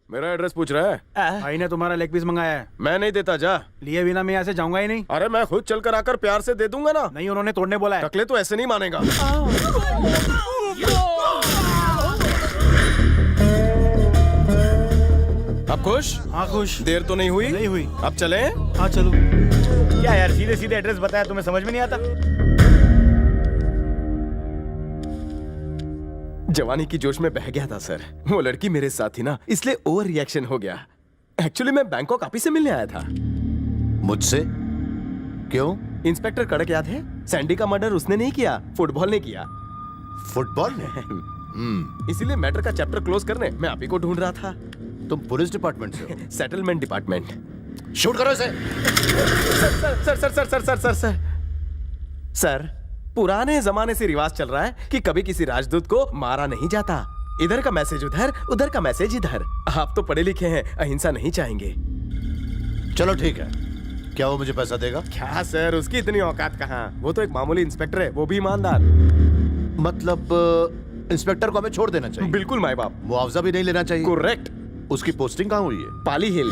मेरा एड्रेस पूछ रहा है? भाई ने तुम्हारा लेग पीस मंगाया है। मैं नहीं देता, जा। लिए बिना मैं यहाँ से जाऊंगा ही नहीं। अरे मैं खुद चल कर आकर प्यार से दे दूंगा ना। नहीं, उन्होंने तोड़ने बोला है। टकले तो ऐसे नहीं मानेगा। अब खुश? हाँ खुश। देर तो नहीं हुई? नहीं हुई। अब चलें? हाँ चलो। क्या यार, सीधे सीधे एड्रेस बताया, तुम्हें समझ में नहीं आता? जवानी की जोश में बह गया था सर। वो लड़की मेरे साथ थी ना, इसलिए ओवर रिएक्शन हो गया। एक्चुअली मैं बैंकॉक आप ही से मिलने आया था। मुझसे? क्यों? इंस्पेक्टर कड़क याद है? सैंडी का मर्डर उसने नहीं किया, फुटबॉल ने किया। फुटबॉल ने? इसीलिए मैटर का चैप्टर क्लोज करने मैं आप ही को ढूंढ रहा था। तुम पुलिस डिपार्टमेंट से हो? Settlement department. शूट करो इसे। Sir sir sir sir sir sir sir sir, पुराने जमाने से रिवाज चल रहा है कि कभी किसी राजदूत को मारा नहीं जाता। इधर का मैसेज उधर, उधर का मैसेज इधर। आप तो पढ़े लिखे हैं, अहिंसा नहीं चाहेंगे। चलो ठीक है, क्या वो मुझे पैसा देगा? क्या सर, उसकी इतनी औकात कहाँ? वो तो एक मामूली इंस्पेक्टर है, वो भी ईमानदार। मतलब इंस्पेक्टर को हमें छोड़ देना चाहिए? बिल्कुल माई बाप। मुआवजा भी नहीं लेना चाहिए? करेक्ट। उसकी पोस्टिंग कहाँ हुई है? पाली हिल।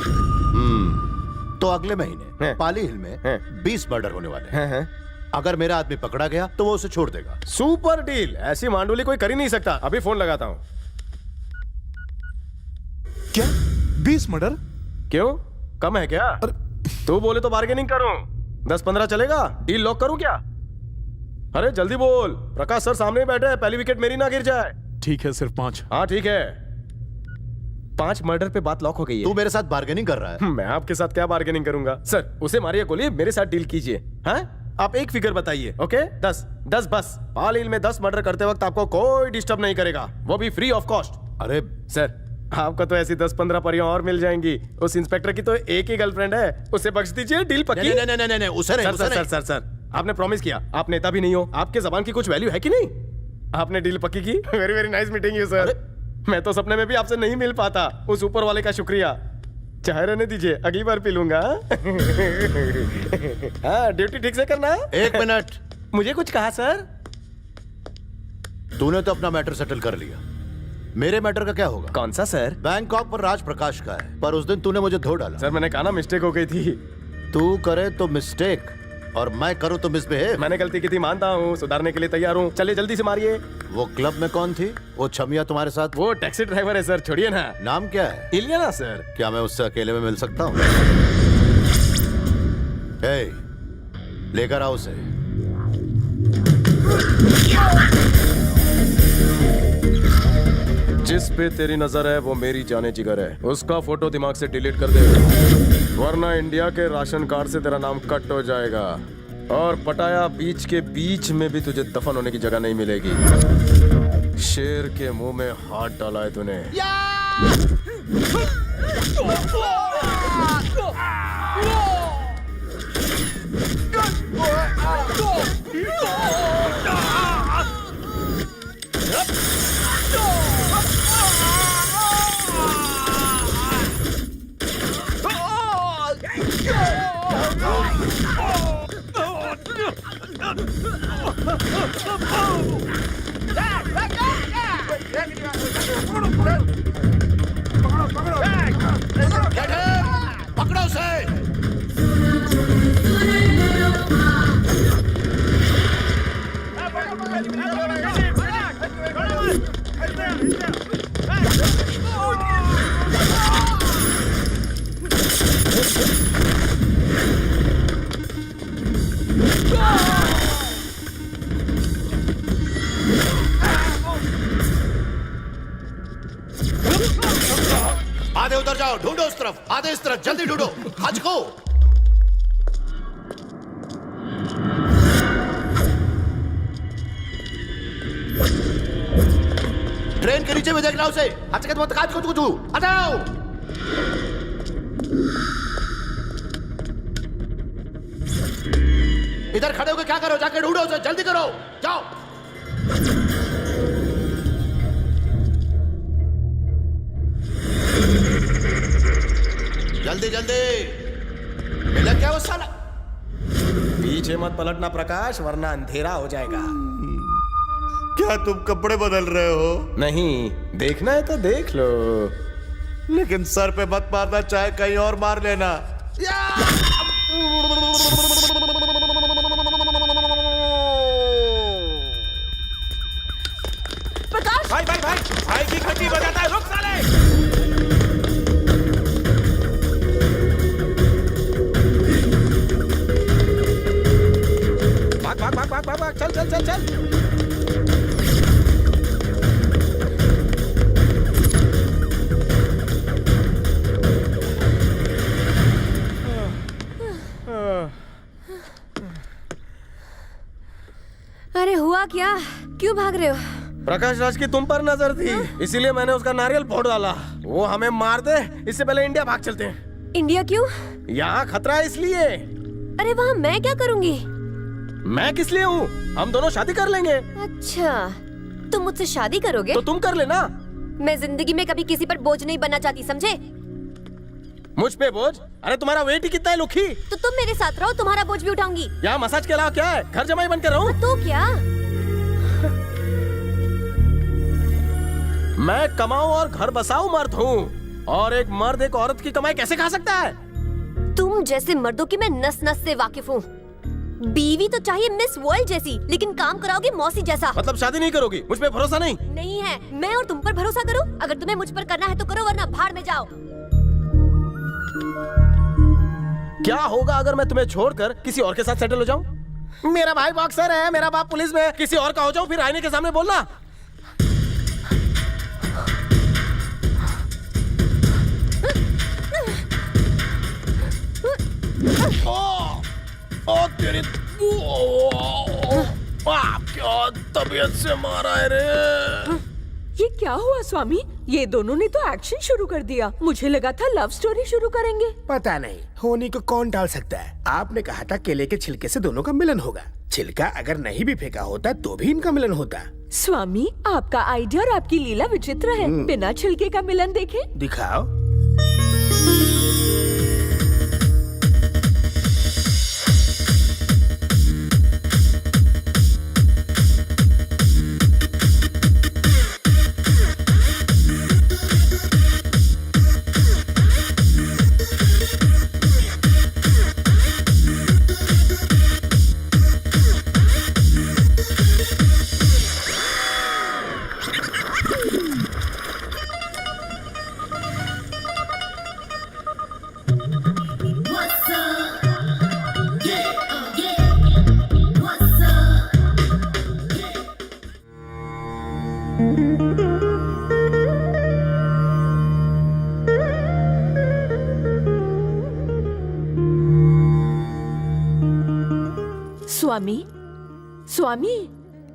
तो अगले महीने हैं। पाली हिल में हैं। 20 मर्डर होने वाले हैं। हैं। अगर मेरा आदमी पकड़ा गया तो वो उसे छोड़ देगा। Super deal. ऐसी मांडुली कोई कर ही नहीं सकता। अभी फोन लगाता हूँ। क्या 20 मर्डर? क्यों, कम है क्या? तू बोले तो बार्गेनिंग करूं। 10-15 चलेगा? डील लॉक करूं क्या? अरे जल्दी बोल, प्रकाश सर सामने ही बैठे हैं, पहली विकेट मेरी ना गिर जाए। ठीक है, सिर्फ 5। हाँ ठीक है। 5 मर्डर पे बात लॉक हो गई है। तू मेरे साथ बार्गेनिंग कर रहा है? मैं आपके साथ क्या बार्गेनिंग करूंगा सर? उसे मारिए गोली, मेरे साथ डील कीजिए। हाँ, आप एक फिगर बताइए। ओके, 10 बस। पाल हिल में 10 मर्डर करते वक्त आपको कोई डिस्टर्ब नहीं करेगा, वो भी फ्री ऑफ कॉस्ट। अरे सर, आपको तो ऐसी 10-15 परियां और मिल जाएंगी। उस इंस्पेक्टर की तो एक ही गर्लफ्रेंड है, उसे बख्श दीजिए, डील पक्की। नहीं नहीं नहीं नहीं, उसे नहीं, सर उसे सर नहीं। सर सर सर, आपने प्रॉमिस किया, आप नेता भी नहीं हो, आपके जबान की कुछ वैल्यू है कि नहीं? आपने डील पक्की की। Very very nice meeting you sir. मैं तो सपने में भी आपसे नहीं मिल पाता। उस ऊपर वाले का शुक्रिया। चाहे रहने दीजिए, अगली बार पी लूंगा। हाँ, ड्यूटी ठीक से करना। 1 मिनट। मुझे कुछ कहा सर? तूने तो अपना मैटर सेटल कर लिया, मेरे मैटर का क्या होगा? कौन सा सर? बैंकॉक पर राज प्रकाश का है, पर उस दिन तूने मुझे धो डाला। सर मैंने कहा ना, मिस्टेक हो गई थी। तू करे तो मिस्टेक और मैं करूं तो मिसबिहेव। मैंने गलती की थी, मानता हूँ, सुधारने के लिए तैयार हूँ। चलिए जल्दी से मारिए। वो क्लब में कौन थी, वो छमिया तुम्हारे साथ? वो टैक्सी ड्राइवर है सर, छोड़िए ना। नाम क्या है? इलियाना सर। क्या मैं उससे अकेले में मिल सकता हूँ? हे, लेकर आओ उसे। जिस पे तेरी नजर है वो मेरी जाने जिगर है। उसका फोटो दिमाग से डिलीट कर दे, वरना इंडिया के राशन कार्ड से तेरा नाम कट हो जाएगा और पटाया बीच के बीच में भी तुझे दफन होने की जगह नहीं मिलेगी। शेर के मुंह में हाथ डाला है तूने। पकड़ो उसे। आधे उधर जाओ, ढूंढो उस तरफ, आधे इस तरफ, जल्दी ढूंढो। हज को ट्रेन के नीचे में देखना उसे। हज के मत काज को तू हटाओ। इधर खड़े होकर क्या करो, जाके ढूंढो उसे, जल्दी करो, जाओ। जल्दी जल्दी। मिला क्या वो साला? पीछे मत पलटना प्रकाश, वरना अंधेरा हो जाएगा। क्या तुम कपड़े बदल रहे हो? नहीं, देखना है तो देख लो। लेकिन सर पे मत मारना, चाहे कहीं और मार लेना। प्रकाश, भाई भाई भाई भाई की घंटी बजाता है, रुक साले। भाग भाग भाग भाग भाग भाग, चल चल चल चल। अरे हुआ क्या? क्यों भाग रहे हो? प्रकाश राज की तुम पर नजर थी, इसीलिए मैंने उसका नारियल फोड़ डाला। वो हमें मार दे, इससे पहले इंडिया भाग चलते हैं। इंडिया क्यों? यहाँ खतरा है इसलिए। अरे वहाँ मैं क्या करूँगी? मैं किस लिए हूँ? हम दोनों शादी कर लेंगे। अच्छा, तुम मुझसे शादी करोगे? तो तुम कर लेना। मैं जिंदगी में कभी किसी पर बोझ नहीं बनना चाहती, समझे? मुझ पे बोझ? अरे तुम्हारा वेट ही कितना है लुखी। तो तुम मेरे साथ रहो, तुम्हारा बोझ भी उठाऊंगी। यहाँ मसाज के अलावा क्या है? घर जमाई बनकर रहूं? तो क्या? मैं कमाऊं और घर बसाऊं मर्द हूँ, और एक मर्द एक औरत की कमाई कैसे खा सकता है? तुम जैसे मर्दों की मैं नस नस से वाकिफ हूँ। बीवी तो चाहिए मिस वर्ल्ड जैसी, लेकिन काम कराओगे मौसी जैसा। मतलब शादी नहीं करोगी? मुझ पे भरोसा नहीं? नहीं है। मैं और तुम पर भरोसा करूँ? अगर तुम्हें मुझ पर करना है तो करो, वरना भाड़ में जाओ। क्या होगा अगर मैं तुम्हें छोड़कर किसी और के साथ सेटल हो जाऊं? मेरा भाई बॉक्सर है, मेरा बाप पुलिस में, किसी और का हो जाऊं, फिर आईने के सामने बोलना। ओ तेरी क्या तबीयत से मारा है रे। ये क्या हुआ स्वामी? ये दोनों ने तो एक्शन शुरू कर दिया। मुझे लगा था लव स्टोरी शुरू करेंगे। पता नहीं, होनी को कौन टाल सकता है। आपने कहा था केले के छिलके से दोनों का मिलन होगा। छिलका अगर नहीं भी फेंका होता तो भी इनका मिलन होता। स्वामी, आपका आइडिया और आपकी लीला विचित्र है। बिना छिलके का मिलन देखे? दिखाओ। स्वामी, स्वामी,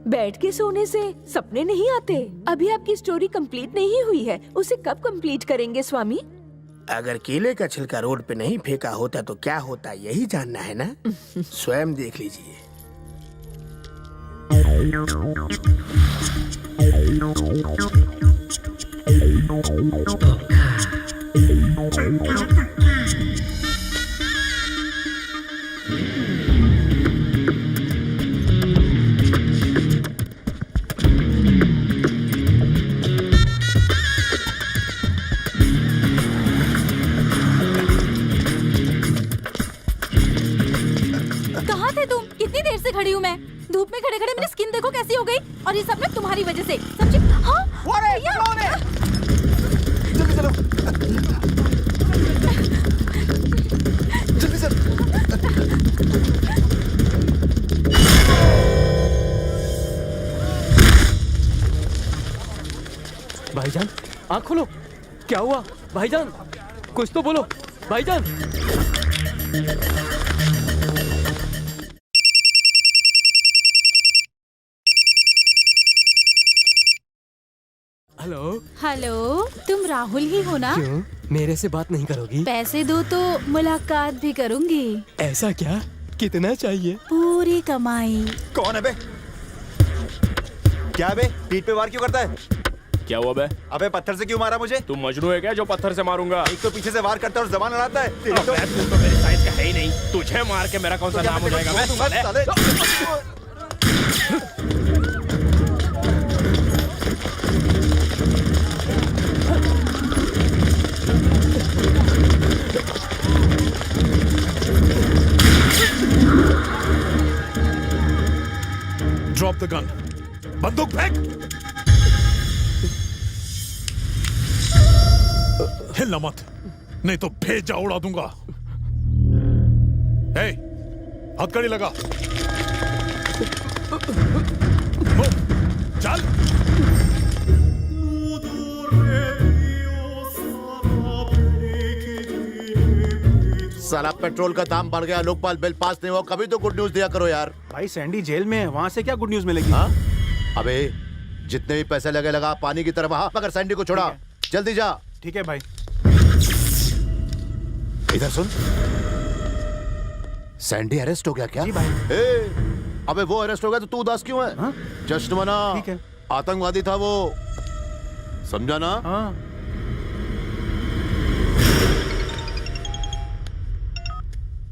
बैठ के सोने से सपने नहीं आते। अभी आपकी स्टोरी कंप्लीट नहीं हुई है, उसे कब कंप्लीट करेंगे स्वामी? अगर केले का छिलका रोड पे नहीं फेंका होता तो क्या होता, यही जानना है ना? स्वयं देख लीजिए। कहाँ थे तुम? कितनी देर से खड़ी हूँ मैं। धूप में खड़े खड़े मेरी स्किन देखो कैसी हो गई, और ये सब ना तुम्हारी वजह से। समझे? हाँ? भैया! जल्दी चलो, जल्दी चलो। भाईजान, आँख खोलो। क्या हुआ भाईजान? कुछ तो बोलो भाईजान। हेलो हेलो, तुम राहुल ही हो ना? क्यों मेरे से बात नहीं करोगी? पैसे दो तो मुलाकात भी करूंगी। ऐसा क्या? कितना चाहिए? पूरी कमाई। कौन है बे? क्या बे? पीठ पे वार क्यों करता है? क्या हुआ बे? अबे पत्थर से क्यों मारा मुझे? तू मजनू है क्या जो पत्थर से मारूंगा? एक तो पीछे से वार करता है और जबान लड़ाता है। तेरी तू तो मेरे साइज का है ही नहीं। तुझे मार के मेरा कौन सा नाम हो जाएगा? The gun. बंदूक फेंक। हिलना मत, नहीं तो भेजा उड़ा दूंगा। ए, हथकड़ी लगा। चल। साला पेट्रोल का दाम बढ़ गया, लोकपाल बिल पास नहीं हुआ, कभी तो गुड न्यूज दिया करो यार। भाई सैंडी जेल में है, वहाँ से क्या गुड न्यूज मिलेगी? हाँ? अबे जितने भी पैसे लगे लगा पानी की तरफ, वहां मगर सैंडी को छोड़ा। जल्दी जा। ठीक है भाई। इधर सुन, सैंडी अरेस्ट हो गया क्या? जी भाई। अबे वो अरेस्ट हो गया तो तू उदास क्यों है? हाँ? जश्न मना। ठीक है। आतंकवादी था वो, समझा ना? हाँ।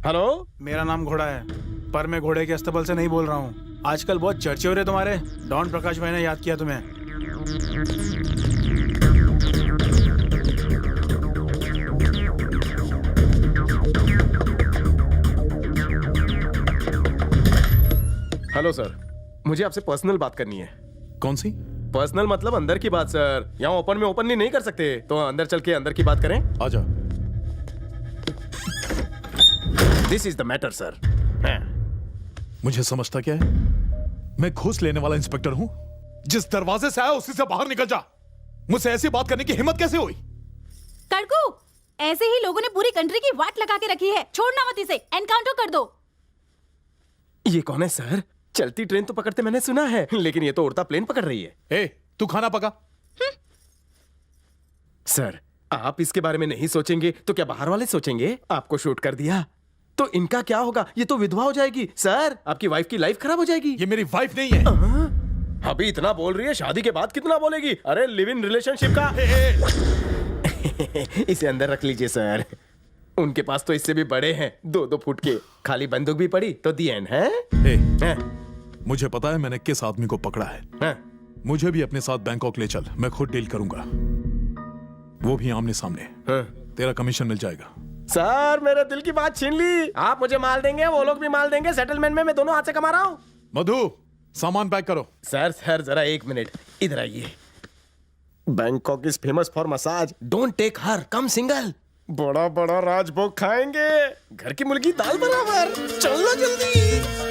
हेलो, मेरा नाम घोड़ा है, पर मैं घोड़े के अस्तबल से नहीं बोल रहा हूँ। आजकल बहुत चर्चे हो रहे तुम्हारे। डॉन प्रकाश भाई ने याद किया तुम्हें। हेलो सर, मुझे आपसे पर्सनल बात करनी है। कौन सी? पर्सनल मतलब अंदर की बात सर। यहाँ ओपन में ओपनली नहीं कर सकते, तो अंदर चल के अंदर की बात करें। आजा। This is the matter sir. मुझे समझता क्या है? मैं घूस लेने वाला इंस्पेक्टर हूं। जिस दरवाजे से आया उसी से बाहर निकल जा। मुझसे ऐसी बात करने की हिम्मत कैसे हुई? कड़कू, ऐसे ही लोगों ने पूरी कंट्री की वाट लगा के रखी है। छोड़ना मत इसे, एनकाउंटर कर दो। ये कौन है सर? चलती ट्रेन तो पकड़ते मैंने सुना है, लेकिन ये तो उड़ता प्लेन पकड़ रही है। ए, तू खाना पका। सर, आप इसके बारे में नहीं सोचेंगे तो क्या बाहर वाले सोचेंगे? आपको शूट कर दिया तो इनका क्या होगा? ये तो विधवा हो जाएगी सर। आपकी वाइफ की लाइफ खराब हो जाएगी। ये मेरी वाइफ नहीं है। अभी इतना बोल रही है, शादी के बाद कितना बोलेगी? अरे लिव इन रिलेशनशिप का। इसे अंदर रख लीजिए सर। उनके पास तो इससे भी बड़े हैं, 2-2 फुट के। खाली बंदूक भी पड़ी तो दी एंड है। मुझे पता है मैंने किस आदमी को पकड़ा है। मुझे भी अपने साथ बैंकॉक ले चल, मैं खुद डील करूंगा। वो भी आमने सामने। तेरा कमीशन मिल जाएगा। सर, मेरे दिल की बात छीन ली। आप मुझे माल देंगे, वो लोग भी माल देंगे। सेटलमेंट में मैं दोनों हाथ से कमा रहा हूँ। मधु, सामान पैक करो। सर जरा 1 मिनट इधर आइए। Bangkok is famous for massage. Don't take her, come single. बड़ा बड़ा राजभोग खाएंगे, घर की मुर्गी दाल बराबर। चलो जल्दी।